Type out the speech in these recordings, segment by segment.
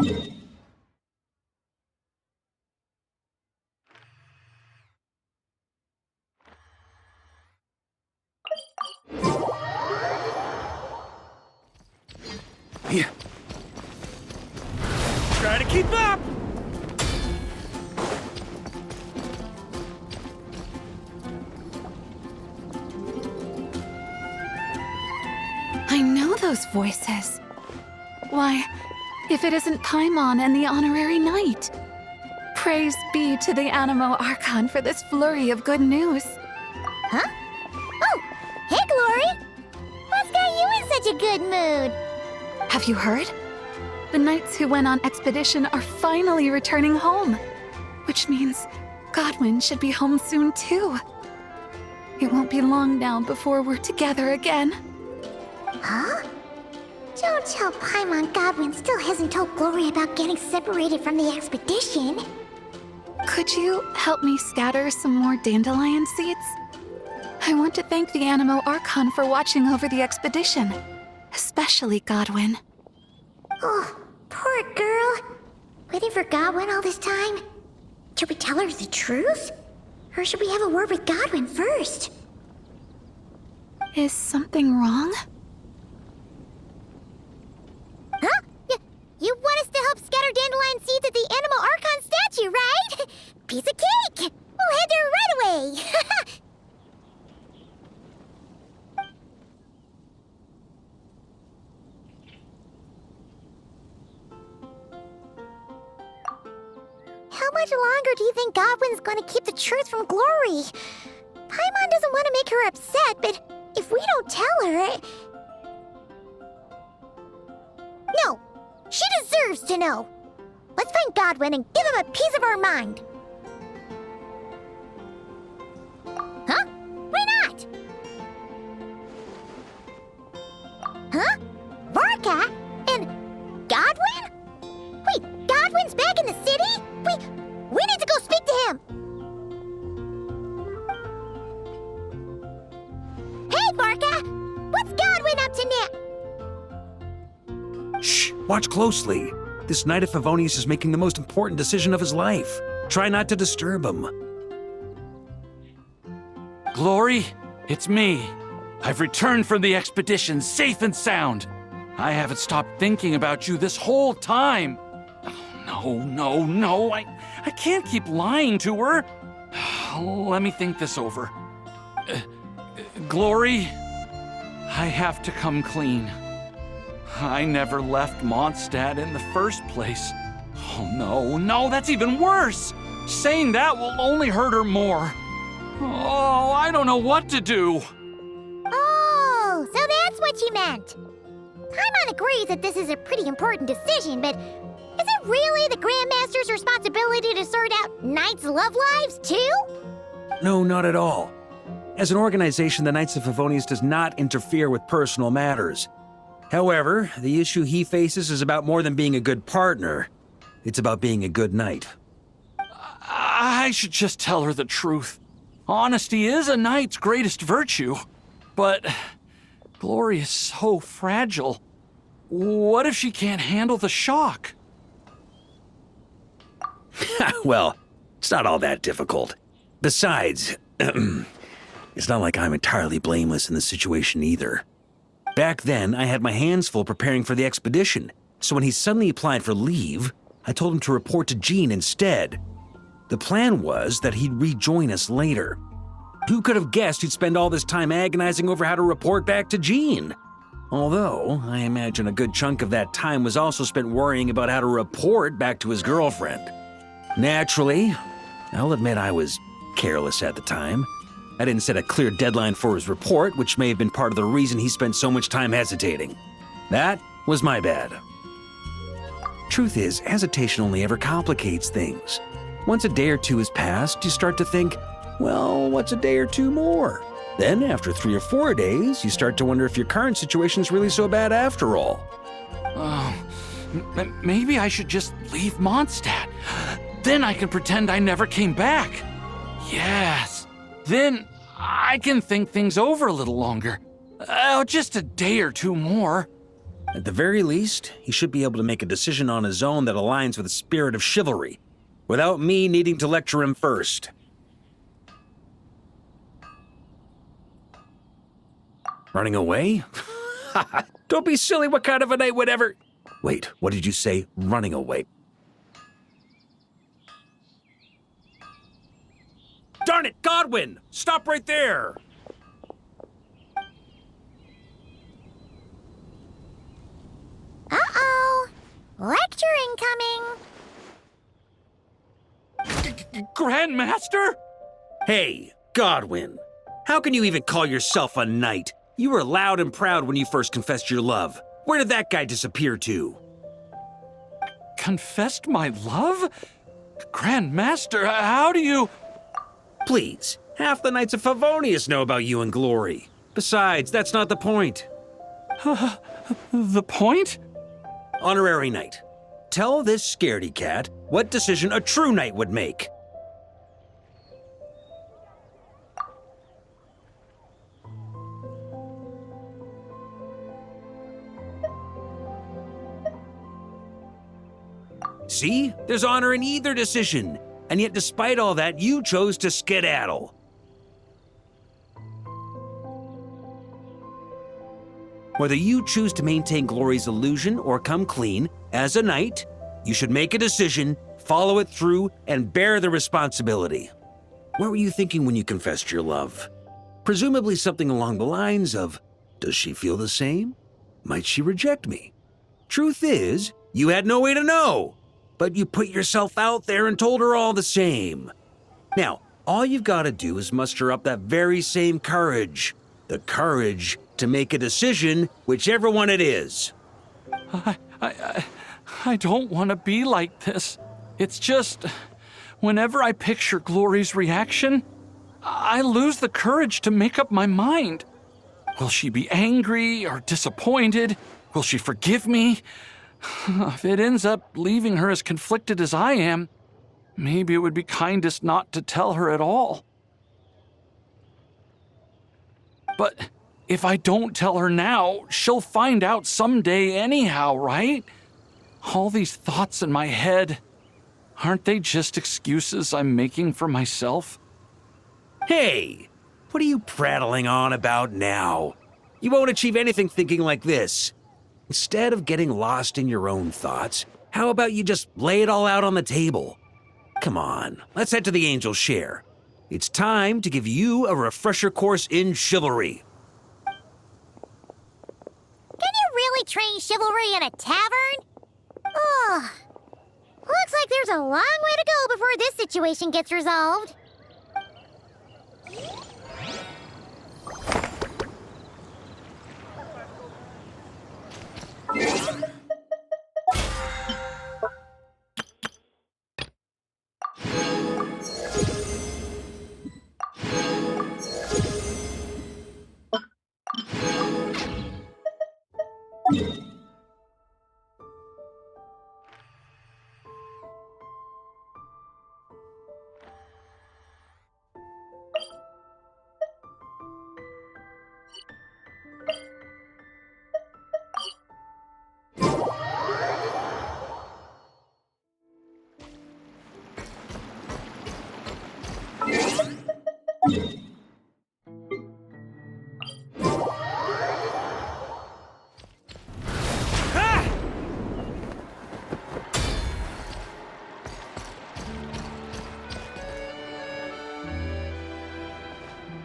Yeah. Try to keep up! I know those voices. Why, if it isn't Paimon and the Honorary Knight. Praise be to the Animo Archon for this flurry of good news. Huh? Oh, hey, Glory! What's got you in such a good mood? Have you heard? The knights who went on expedition are finally returning home. Which means Godwin should be home soon too. It won't be long now before we're together again. Huh? Don't tell Paimon Godwin still hasn't told Glory about getting separated from the expedition. Could you help me scatter some more dandelion seeds? I want to thank the Animo Archon for watching over the expedition, especially Godwin. Oh, poor girl. Waiting for Godwin all this time? Should we tell her the truth? Or should we have a word with Godwin first? Is something wrong? Huh? You want us to help scatter dandelion seeds at the Animo Archon statue, right? Piece of cake! We'll head there right away! How much longer do you think Godwin's gonna keep the truth from Glory? Paimon doesn't want to make her upset, but if we don't tell her... No! She deserves to know! Let's find Godwin and give him a piece of our mind! Huh? Why not? Huh? Varka? And Godwin? Wait, Godwin's back in the city? We need to go speak to him! Hey, Varka! What's Godwin up to now? Shh, watch closely. This Knight of Favonius is making the most important decision of his life. Try not to disturb him. Glory, it's me. I've returned from the expedition safe and sound. I haven't stopped thinking about you this whole time. Oh, no, I can't keep lying to her. Let me think this over. Glory, I have to come clean. I never left Mondstadt in the first place. Oh, no, that's even worse. Saying that will only hurt her more. Oh, I don't know what to do. Oh, so that's what you meant. Paimon agrees that this is a pretty important decision, but is it really the Grandmaster's responsibility to sort out Knights' love lives, too? No, not at all. As an organization, the Knights of Favonius does not interfere with personal matters. However, the issue he faces is about more than being a good partner. It's about being a good knight. I should just tell her the truth. Honesty is a knight's greatest virtue. But Glory is so fragile. What if she can't handle the shock? Well, it's not all that difficult. Besides, it's not like I'm entirely blameless in the situation either. Back then, I had my hands full preparing for the expedition, so when he suddenly applied for leave, I told him to report to Jean instead. The plan was that he'd rejoin us later. Who could have guessed he'd spend all this time agonizing over how to report back to Jean? Although, I imagine a good chunk of that time was also spent worrying about how to report back to his girlfriend. Naturally, I'll admit I was careless at the time. I didn't set a clear deadline for his report, which may have been part of the reason he spent so much time hesitating. That was my bad. Truth is, hesitation only ever complicates things. Once a day or two has passed, you start to think, well, what's a day or two more? Then, after 3 or 4 days, you start to wonder if your current situation's really so bad after all. Maybe I should just leave Mondstadt. Then I can pretend I never came back. Yes. Then I can think things over a little longer. Just a day or two more. At the very least, he should be able to make a decision on his own that aligns with the spirit of chivalry, without me needing to lecture him first. Running away? Don't be silly, what kind of a night would ever... Wait, what did you say? Running away? Darn it, Godwin! Stop right there! Uh-oh. Lecture incoming. Grandmaster? Hey, Godwin. How can you even call yourself a knight? You were loud and proud when you first confessed your love. Where did that guy disappear to? Confessed my love? Grandmaster, how do you... Please, half the knights of Favonius know about you and Glory. Besides, that's not the point. The point? Honorary knight, tell this scaredy cat what decision a true knight would make. See? There's honor in either decision. And yet despite all that, you chose to skedaddle. Whether you choose to maintain Glory's illusion or come clean, as a knight, you should make a decision, follow it through, and bear the responsibility. What were you thinking when you confessed your love? Presumably something along the lines of, does she feel the same? Might she reject me? Truth is, you had no way to know, but you put yourself out there and told her all the same. Now, all you've got to do is muster up that very same courage. The courage to make a decision, whichever one it is. I don't want to be like this. It's just, whenever I picture Glory's reaction, I lose the courage to make up my mind. Will she be angry or disappointed? Will she forgive me? If it ends up leaving her as conflicted as I am, maybe it would be kindest not to tell her at all. But if I don't tell her now, she'll find out someday anyhow, right? All these thoughts in my head, aren't they just excuses I'm making for myself? Hey, what are you prattling on about now? You won't achieve anything thinking like this. Instead of getting lost in your own thoughts, how about you just lay it all out on the table? Come on, let's head to the Angel's Share. It's time to give you a refresher course in chivalry. Can you really train chivalry in a tavern? Oh, looks like there's a long way to go before this situation gets resolved.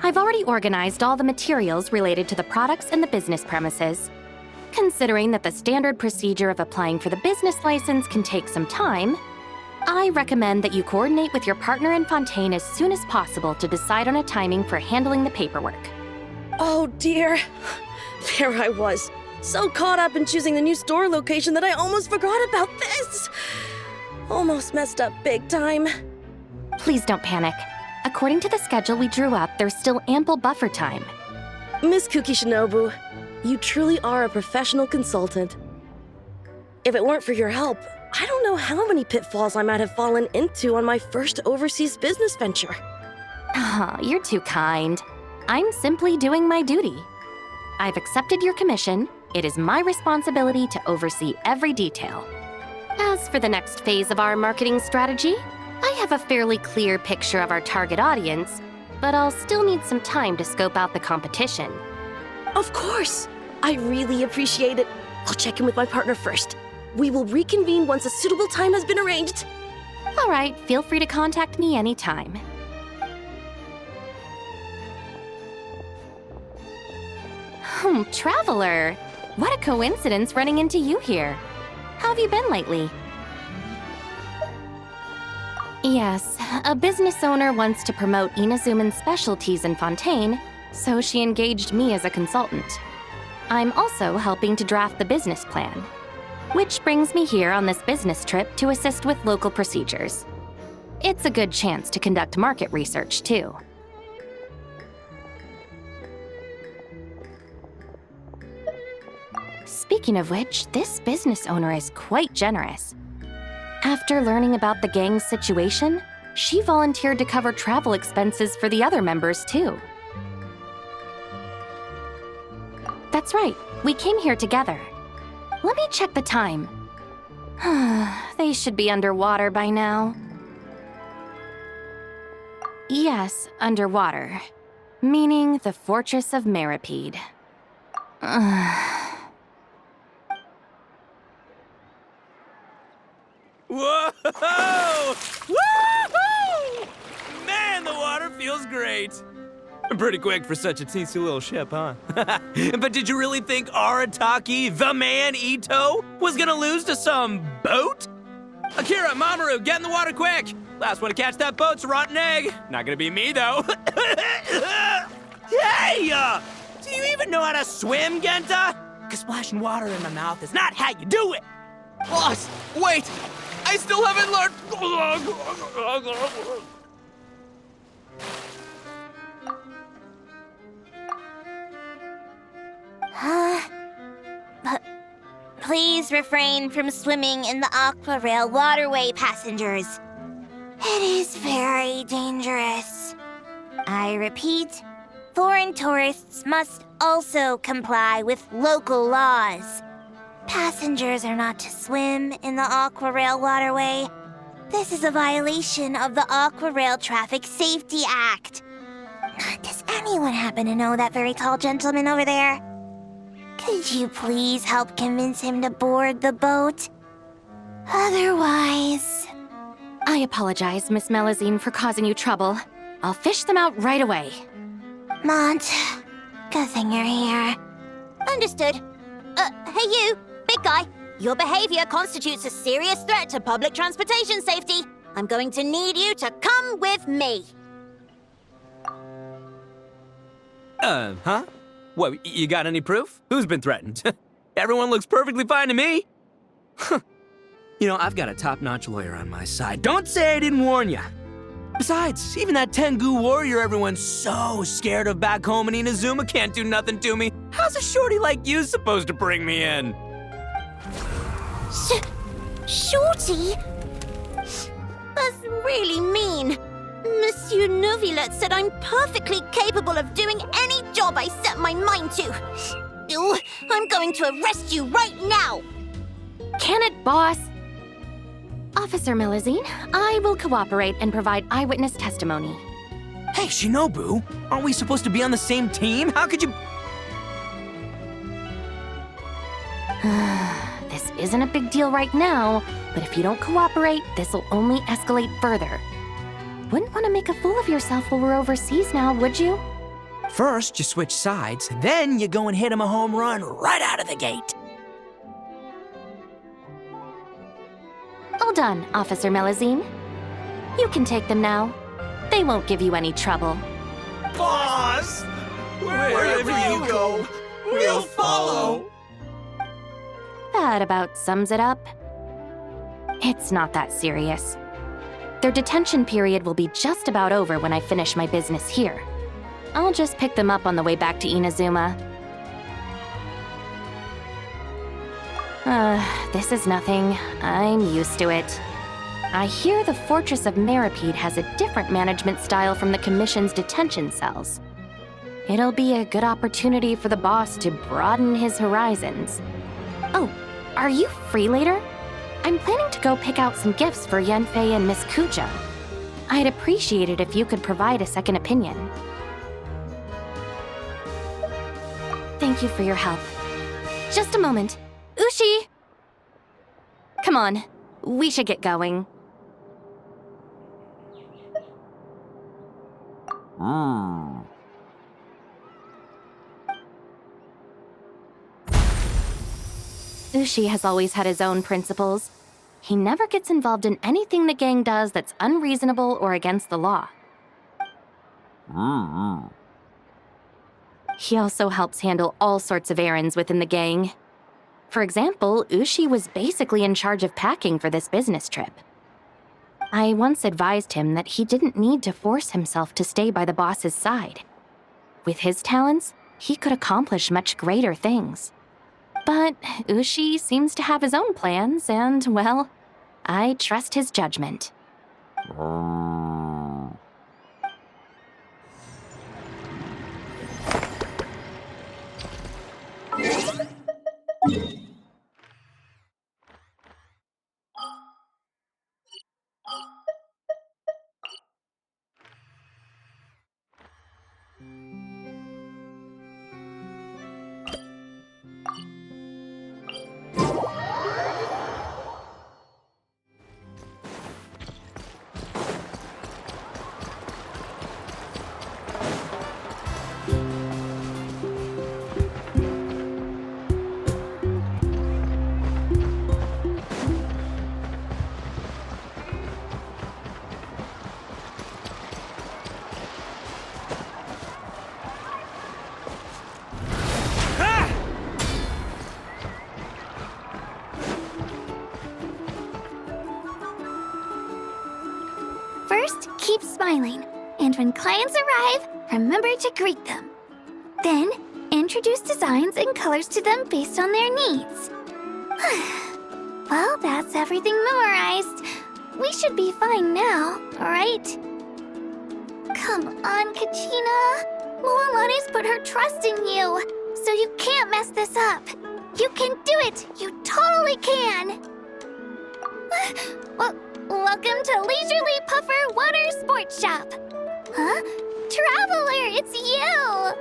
I've already organized all the materials related to the products and the business premises. Considering that the standard procedure of applying for the business license can take some time, I recommend that you coordinate with your partner in Fontaine as soon as possible to decide on a timing for handling the paperwork. Oh dear. There I was, so caught up in choosing the new store location that I almost forgot about this. Almost messed up big time. Please don't panic. According to the schedule we drew up, there's still ample buffer time. Miss Kukishinobu, you truly are a professional consultant. If it weren't for your help, I don't know how many pitfalls I might have fallen into on my first overseas business venture. Oh, you're too kind. I'm simply doing my duty. I've accepted your commission, it is my responsibility to oversee every detail. As for the next phase of our marketing strategy, I have a fairly clear picture of our target audience, but I'll still need some time to scope out the competition. Of course! I really appreciate it. I'll check in with my partner first. We will reconvene once a suitable time has been arranged. All right, feel free to contact me anytime. Traveler! What a coincidence running into you here. How have you been lately? Yes, a business owner wants to promote Inazuman's specialties in Fontaine, so she engaged me as a consultant. I'm also helping to draft the business plan, which brings me here on this business trip to assist with local procedures. It's a good chance to conduct market research, too. Speaking of which, this business owner is quite generous. After learning about the gang's situation, she volunteered to cover travel expenses for the other members, too. That's right, we came here together. Let me check the time. They should be underwater by now. Yes, underwater. Meaning the Fortress of Meripede. Whoa! Woohoo! Man, the water feels great. Pretty quick for such a teensy little ship, huh? But did you really think Arataki, the man Ito, was gonna lose to some boat? Akira, Mamoru, get in the water quick! Last one to catch that boat's a rotten egg. Not gonna be me, though. Hey! Do you even know how to swim, Genta? 'Cause splashing water in my mouth is not how you do it! Boss, wait! I still haven't learned... Please refrain from swimming in the Aqua Rail waterway, passengers. It is very dangerous. I repeat, foreign tourists must also comply with local laws. Passengers are not to swim in the Aqua Rail waterway. This is a violation of the Aqua Rail Traffic Safety Act. Does anyone happen to know that very tall gentleman over there? Could you please help convince him to board the boat? Otherwise... I apologize, Miss Melazine, for causing you trouble. I'll fish them out right away. Mont, good thing you're here. Understood. Hey you, big guy. Your behavior constitutes a serious threat to public transportation safety. I'm going to need you to come with me. Huh? What, you got any proof? Who's been threatened? Everyone looks perfectly fine to me. You know, I've got a top-notch lawyer on my side. Don't say I didn't warn ya. Besides, even that Tengu warrior everyone's so scared of back home in Inazuma can't do nothing to me. How's a shorty like you supposed to bring me in? Shorty? That's really mean. Monsieur Novilet said I'm perfectly capable of doing any job I set my mind to. Ew, I'm going to arrest you right now. Can it, boss? Officer Melazine, I will cooperate and provide eyewitness testimony. Hey, Shinobu, aren't we supposed to be on the same team? How could you... This isn't a big deal right now, but if you don't cooperate, this'll only escalate further. Wouldn't want to make a fool of yourself while we're overseas now, would you? First, you switch sides, then you go and hit him a home run right out of the gate. All done, Officer Melazine. You can take them now. They won't give you any trouble. Boss! Wherever you go, we'll follow. That about sums it up. It's not that serious. Their detention period will be just about over when I finish my business here. I'll just pick them up on the way back to Inazuma. This is nothing. I'm used to it. I hear the Fortress of Meripede has a different management style from the Commission's detention cells. It'll be a good opportunity for the boss to broaden his horizons. Oh, are you free later? I'm planning to go pick out some gifts for Yanfei and Miss Kuja. I'd appreciate it if you could provide a second opinion. Thank you for your help. Just a moment. Ushi! Come on, we should get going. Ushi has always had his own principles. He never gets involved in anything the gang does that's unreasonable or against the law. He also helps handle all sorts of errands within the gang. For example, Ushi was basically in charge of packing for this business trip. I once advised him that he didn't need to force himself to stay by the boss's side. With his talents, he could accomplish much greater things. But Ushi seems to have his own plans, and, well, I trust his judgment. First, keep smiling. And when clients arrive, remember to greet them. Then, introduce designs and colors to them based on their needs. Well, that's everything memorized. We should be fine now, right? Come on, Kachina. Mualani's put her trust in you, so you can't mess this up. You can do it! You totally can! Well, welcome to Leisurely Puffer Water Sports Shop. Huh? Traveler, it's you!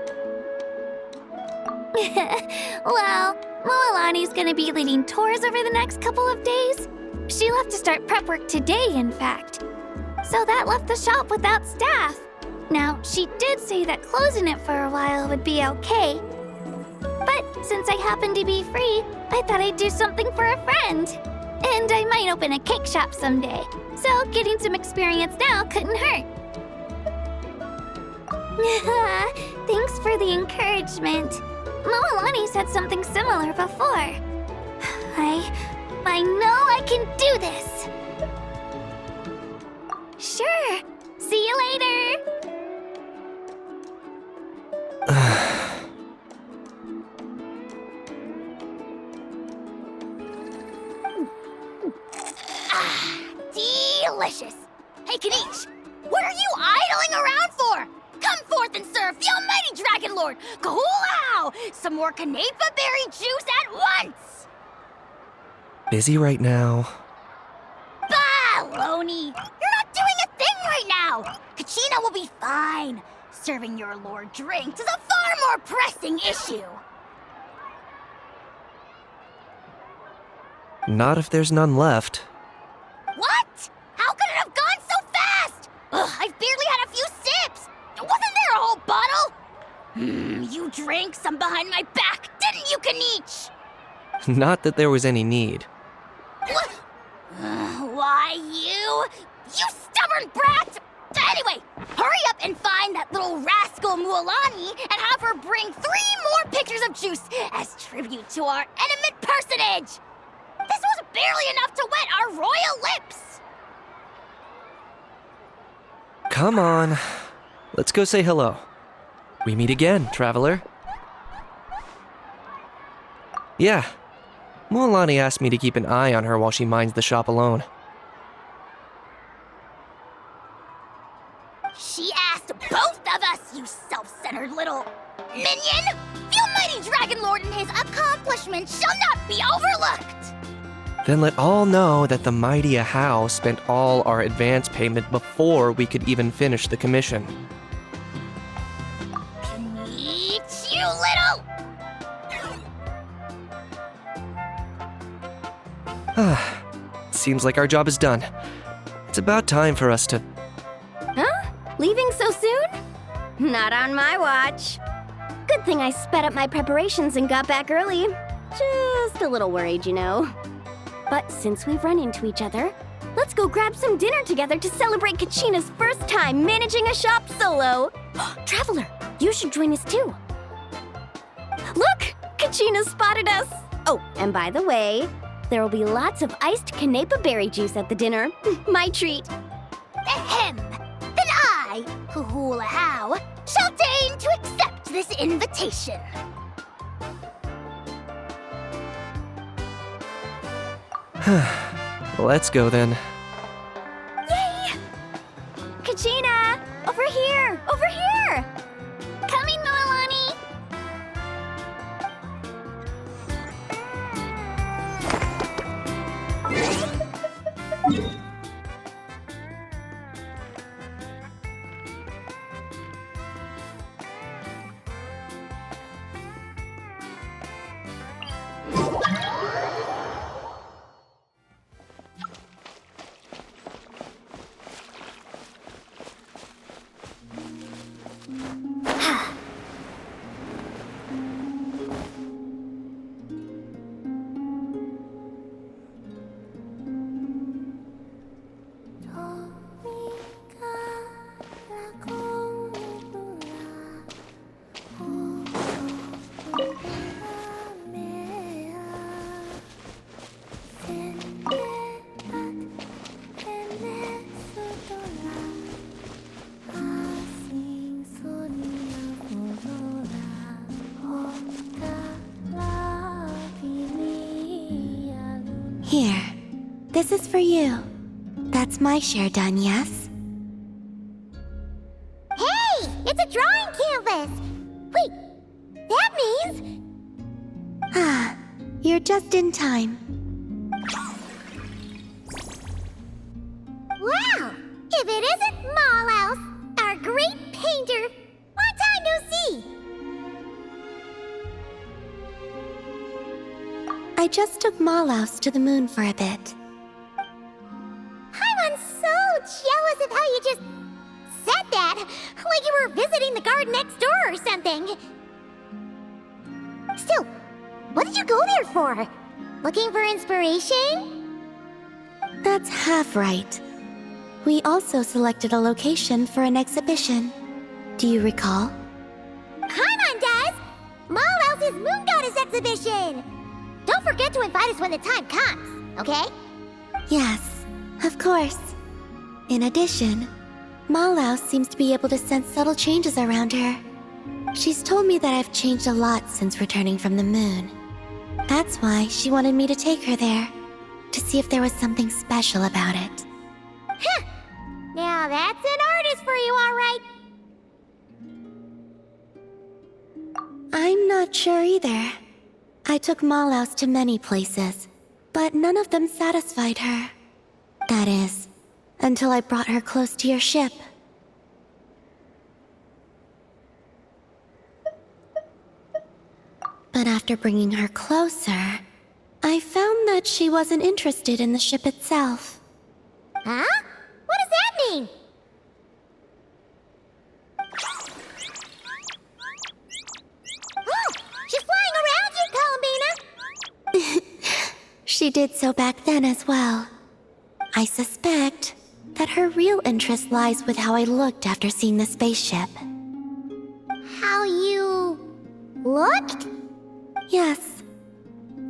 Well, Mualani's gonna be leading tours over the next couple of days. She left to start prep work today, in fact. So that left the shop without staff. Now, she did say that closing it for a while would be okay. But since I happen to be free, I thought I'd do something for a friend. And I might open a cake shop someday, so getting some experience now couldn't hurt. Thanks for the encouragement. Moalani said something similar before. I know I can do this. Sure. See you later. Delicious. Hey, Kanish, what are you idling around for? Come forth and serve the almighty Dragon Lord, Kahulao, some more Canepa berry juice at once. Busy right now. Baloney! You're not doing a thing right now. Kachina will be fine. Serving your lord drinks is a far more pressing issue. Not if there's none left. What? How could it have gone so fast? Ugh, I've barely had a few sips. Wasn't there a whole bottle? You drank some behind my back, didn't you, Kanich? Not that there was any need. What? Why, you stubborn brat! Anyway, hurry up and find that little rascal Mualani and have her bring 3 more pictures of juice as tribute to our eminent personage. This was barely enough to wet our royal lips. Come on. Let's go say hello. We meet again, traveler. Yeah. Mualani asked me to keep an eye on her while she minds the shop alone. She asked both of us, you self-centered little minion! The almighty Dragon Lord and his accomplishments shall not be overlooked! Then let all know that the mighty Ahau spent all our advance payment before we could even finish the commission. Eat you little... Seems like our job is done. It's about time for us to... Huh? Leaving so soon? Not on my watch. Good thing I sped up my preparations and got back early. Just a little worried, you know. But since we've run into each other, let's go grab some dinner together to celebrate Kachina's first time managing a shop solo. Traveler, you should join us too. Look! Kachina spotted us! Oh, and by the way, there will be lots of iced Canepa berry juice at the dinner. My treat. Ahem! Then I, Huhula How, shall deign to accept this invitation. Let's go then. Yay! Kachina! Over here! Over here! Coming, Noelani! Here, this is for you. That's my share done, yes? Hey! It's a drawing canvas! Wait, that means... Ah, you're just in time. Wow! If it isn't Mallouse, our great painter! Long time no see! I just took Mallouse to the moon for a bit. I'm so jealous of how you just said that, like you were visiting the garden next door or something. Still, what did you go there for? Looking for inspiration? That's half right. We also selected a location for an exhibition. Do you recall? Paimon does! Mallouse's Moon Goddess exhibition! Don't forget to invite us when the time comes, okay? Yes, of course. In addition, Mallouse seems to be able to sense subtle changes around her. She's told me that I've changed a lot since returning from the moon. That's why she wanted me to take her there, to see if there was something special about it. Huh! Now that's an artist for you, all right. I'm not sure either. I took Mallouse to many places, but none of them satisfied her. That is, until I brought her close to your ship. But after bringing her closer, I found that she wasn't interested in the ship itself. Huh? What does that mean? Oh, she's flying around you, Columbina! She did so back then as well. I suspect that her real interest lies with how I looked after seeing the spaceship. How you... looked? Yes.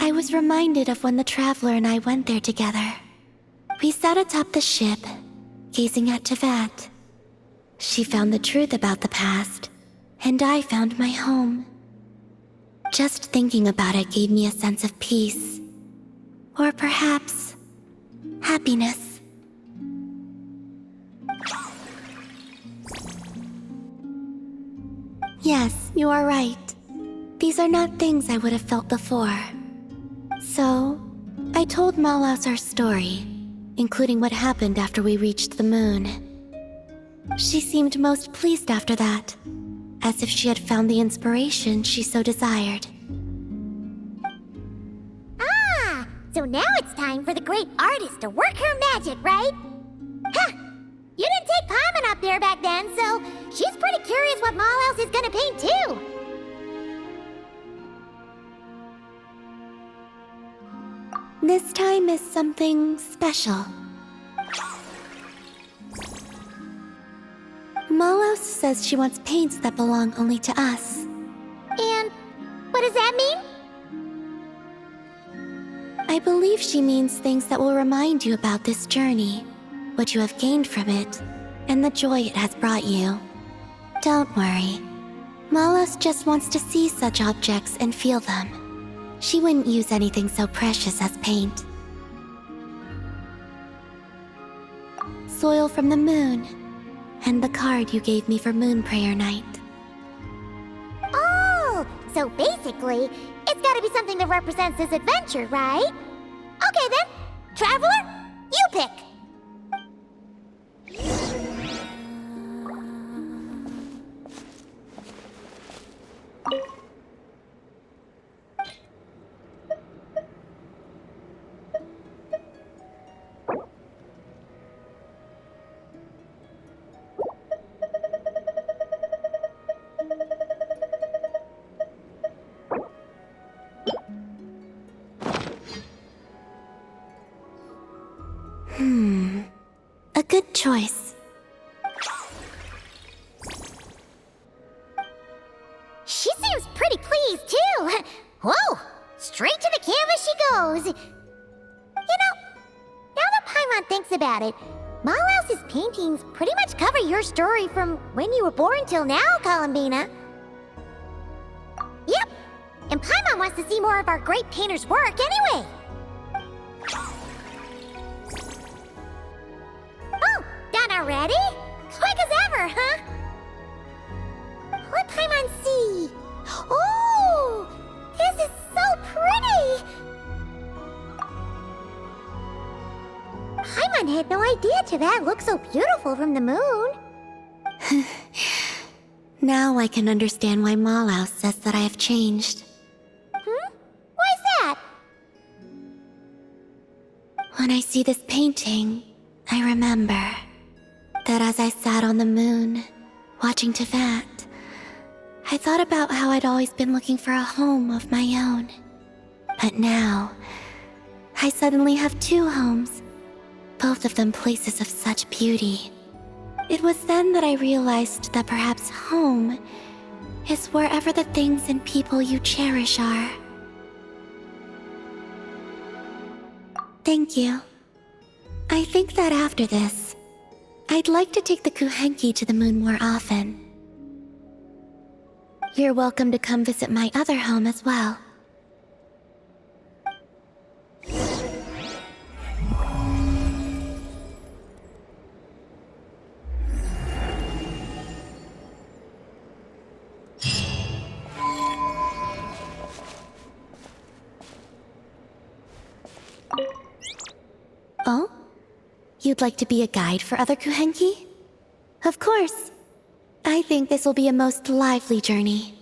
I was reminded of when the Traveler and I went there together. We sat atop the ship, gazing at Tevat. She found the truth about the past, and I found my home. Just thinking about it gave me a sense of peace. Or perhaps, happiness. Yes, you are right. These are not things I would have felt before. So, I told Malaus our story, including what happened after we reached the moon. She seemed most pleased after that, as if she had found the inspiration she so desired. Ah, so now it's time for the great artist to work her magic, right? Huh! You didn't take Paimon up there back then, so she's pretty curious what Malaus is gonna paint too. This time is something special. Malaus says she wants paints that belong only to us. And what does that mean? I believe she means things that will remind you about this journey, what you have gained from it, and the joy it has brought you. Don't worry. Malaus just wants to see such objects and feel them. She wouldn't use anything so precious as paint. Soil from the moon, and the card you gave me for Moon Prayer Night. Oh, so basically, it's gotta be something that represents this adventure, right? Okay then, Traveler, you pick. A good choice. She seems pretty pleased too. Whoa, straight to the canvas she goes. You know, now that Paimon thinks about it, Malaus's paintings pretty much cover your story from when you were born till now, Columbina. Yep, and Paimon wants to see more of our great painter's work anyway. Oh, done already? Quick as ever, huh? Let Paimon see. Oh, this is so pretty! Paimon had no idea Teyvat looked so beautiful from the moon. Now I can understand why Malaus says that I have changed. Why's that? When I see this painting, I remember that as I sat on the moon, watching Teyvat, I thought about how I'd always been looking for a home of my own. But now, I suddenly have two homes, both of them places of such beauty. It was then that I realized that perhaps home is wherever the things and people you cherish are. Thank you. I think that after this, I'd like to take the Kuhenki to the moon more often. You're welcome to come visit my other home as well. Oh? You'd like to be a guide for other Kuhenki? Of course. I think this will be a most lively journey.